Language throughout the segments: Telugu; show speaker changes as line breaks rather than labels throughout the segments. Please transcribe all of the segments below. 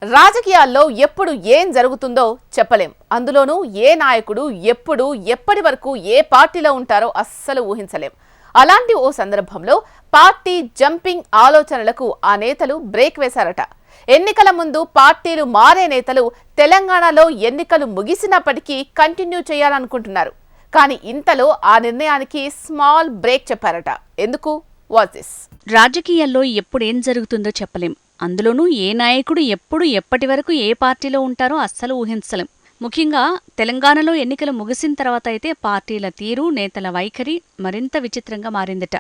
రాజకీయాల్లో ఎప్పుడు ఏం జరుగుతుందో చెప్పలేం. అందులోనూ ఏ నాయకుడు ఎప్పుడు ఎప్పటి వరకు ఏ పార్టీలో ఉంటారో అస్సలు ఊహించలేం. అలాంటి ఓ సందర్భంలో పార్టీ జంపింగ్ ఆలోచనలకు ఆ నేతలు బ్రేక్ వేశారట. ఎన్నికల ముందు పార్టీలు మారే నేతలు తెలంగాణలో ఎన్నికలు ముగిసినప్పటికీ కంటిన్యూ చేయాలనుకుంటున్నారు. కానీ ఇంతలో ఆ నిర్ణయానికి స్మాల్ బ్రేక్ చెప్పారట. ఎందుకు? What this?
రాజకీయాల్లో ఎప్పుడేం జరుగుతుందో చెప్పలేం. అందులోనూ ఏ నాయకుడు ఎప్పుడు ఎప్పటి వరకు ఏ పార్టీలో ఉంటారో అస్సలు ఊహించలేం. ముఖ్యంగా తెలంగాణలో ఎన్నికలు ముగిసిన తర్వాత అయితే పార్టీల తీరు, నేతల వైఖరి మరింత విచిత్రంగా మారిందట.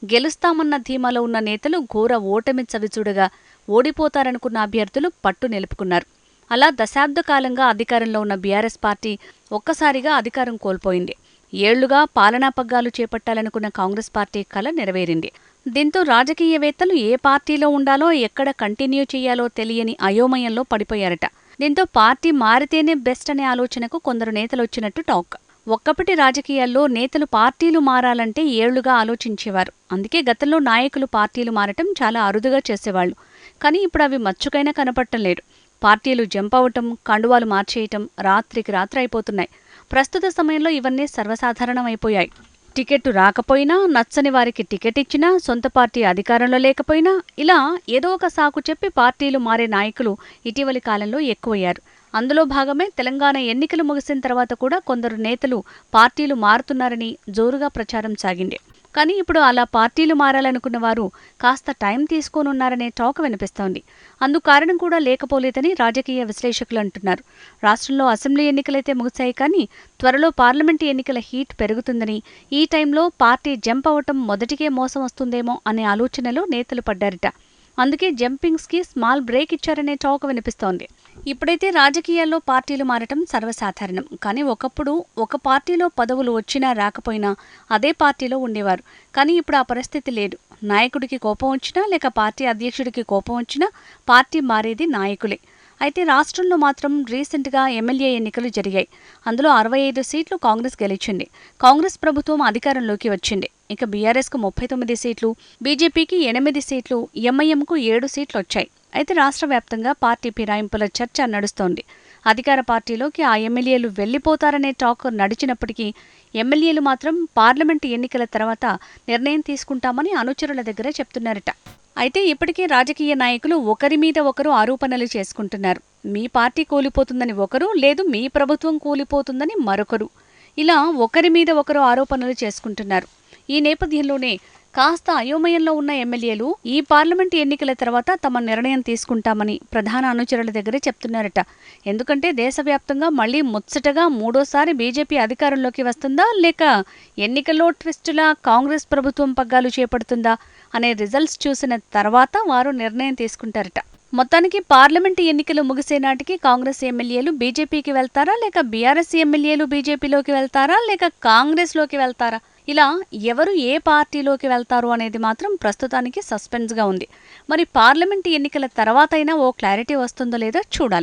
గెలుస్తామన్న ధీమాలో ఉన్న నేతలు ఘోర ఓటమి చవిచూడగా ఓడిపోతారనుకున్న అభ్యర్థులు పట్టు నిలుపుకున్నారు. అలా దశాబ్ద కాలంగా అధికారంలో ఉన్న బీఆర్ఎస్ పార్టీ ఒక్కసారిగా అధికారం కోల్పోయింది. ఏళ్లుగా పాలనా పగ్గాలు చేపట్టాలనుకున్న కాంగ్రెస్ పార్టీ కల నెరవేరింది. దీంతో రాజకీయవేత్తలు ఏ పార్టీలో ఉండాలో, ఎక్కడ కంటిన్యూ చేయాలో తెలియని అయోమయంలో పడిపోయారట. దీంతో పార్టీ మారితేనే బెస్ట్ అనే ఆలోచనకు కొందరు నేతలొచ్చినట్టు టాక్. ఒక్కప్పటి రాజకీయాల్లో నేతలు పార్టీలు మారాలంటే ఏళ్లుగా ఆలోచించేవారు. అందుకే గతంలో నాయకులు పార్టీలు మారటం చాలా అరుదుగా చేసేవాళ్లు. కానీ ఇప్పుడు అవి మచ్చుకైనా కనపడటం లేదు. పార్టీలు జంప్ అవటం, కండువాలు మార్చేయటం రాత్రికి రాత్రి అయిపోతున్నాయి. ప్రస్తుత సమయంలో ఇవన్నీ సర్వసాధారణమైపోయాయి. టికెట్టు రాకపోయినా, నచ్చని వారికి టికెట్ ఇచ్చినా, సొంత పార్టీ అధికారంలో లేకపోయినా ఇలా ఏదో ఒక సాకు చెప్పి పార్టీలు మారే నాయకులు ఇటీవలి కాలంలో ఎక్కువయ్యారు. అందులో భాగమే తెలంగాణ ఎన్నికలు ముగిసిన తర్వాత కూడా కొందరు నేతలు పార్టీలు మారుతున్నారని జోరుగా ప్రచారం సాగింది. కానీ ఇప్పుడు అలా పార్టీలు మారాలనుకున్న వారు కాస్త టైం తీసుకోనున్నారనే టాక్ వినిపిస్తోంది. అందుకు కారణం కూడా లేకపోలేదని రాజకీయ విశ్లేషకులు అంటున్నారు. రాష్ట్రంలో అసెంబ్లీ ఎన్నికలైతే ముగిశాయి, కానీ త్వరలో పార్లమెంటు ఎన్నికల హీట్ పెరుగుతుందని, ఈ టైంలో పార్టీ జంప్ అవటం మొదటికే మోసం వస్తుందేమో అనే ఆలోచనలో నేతలు పడ్డారట. అందుకే జంపింగ్స్కి స్మాల్ బ్రేక్ ఇచ్చారనే టాక్ వినిపిస్తోంది. ఇప్పుడైతే రాజకీయాల్లో పార్టీలు మారటం సర్వసాధారణం. కానీ ఒకప్పుడు ఒక పార్టీలో పదవులు వచ్చినా రాకపోయినా అదే పార్టీలో ఉండేవారు. కానీ ఇప్పుడు ఆ పరిస్థితి లేదు. నాయకుడికి కోపం వచ్చినా, లేక పార్టీ అధ్యక్షుడికి కోపం వచ్చినా పార్టీ మారేది నాయకులే. అయితే రాష్ట్రంలో మాత్రం రీసెంట్గా ఎమ్మెల్యే ఎన్నికలు జరిగాయి. అందులో 65 సీట్లు కాంగ్రెస్ గెలిచింది. కాంగ్రెస్ ప్రభుత్వం అధికారంలోకి వచ్చింది. ఇక బీఆర్ఎస్కు 39 సీట్లు, బీజేపీకి 8 సీట్లు, ఎంఐఎంకు 7 సీట్లు వచ్చాయి. అయితే రాష్ట్ర వ్యాప్తంగా పార్టీ ఫిరాయింపుల చర్చ నడుస్తోంది. అధికార పార్టీలోకి ఆ ఎమ్మెల్యేలు వెళ్లిపోతారనే టాక్ నడిచినప్పటికీ ఎమ్మెల్యేలు మాత్రం పార్లమెంటు ఎన్నికల తర్వాత నిర్ణయం తీసుకుంటామని అనుచరుల దగ్గర చెప్తున్నారట. అయితే ఇప్పటికే రాజకీయ నాయకులు ఒకరి మీద ఒకరు ఆరోపణలు చేసుకుంటున్నారు. మీ పార్టీ కూలిపోతుందని ఒకరు, లేదు మీ ప్రభుత్వం కూలిపోతుందని మరొకరు. ఇలా ఒకరి మీద ఒకరు ఆరోపణలు చేసుకుంటున్నారు. ఈ నేపథ్యంలోనే కాస్త అయోమయంలో ఉన్న ఎమ్మెల్యేలు ఈ పార్లమెంటు ఎన్నికల తర్వాత తమ నిర్ణయం తీసుకుంటామని ప్రధాన అనుచరుల దగ్గర చెప్తున్నారట. ఎందుకంటే దేశవ్యాప్తంగా మళ్లీ ముచ్చటగా మూడోసారి బీజేపీ అధికారంలోకి వస్తుందా, లేక ఎన్నికల్లో ట్విస్టులా కాంగ్రెస్ ప్రభుత్వం పగ్గాలు చేపడుతుందా అనే రిజల్ట్స్ చూసిన తర్వాత వారు నిర్ణయం తీసుకుంటారట. మొత్తానికి పార్లమెంటు ఎన్నికలు ముగిసే నాటికి కాంగ్రెస్ ఎమ్మెల్యేలు బీజేపీకి వెళ్తారా, లేక బీఆర్ఎస్ ఎమ్మెల్యేలు బీజేపీలోకి వెళ్తారా, లేక కాంగ్రెస్లోకి వెళ్తారా? ఇలా ఎవరు ఏ పార్టీలోకి వెళ్తారు అనేది మాత్రం ప్రస్తుతానికి సస్పెన్స్గా ఉంది. మరి పార్లమెంటు ఎన్నికల తర్వాతైనా ఓ క్లారిటీ వస్తుందో లేదో చూడాలి.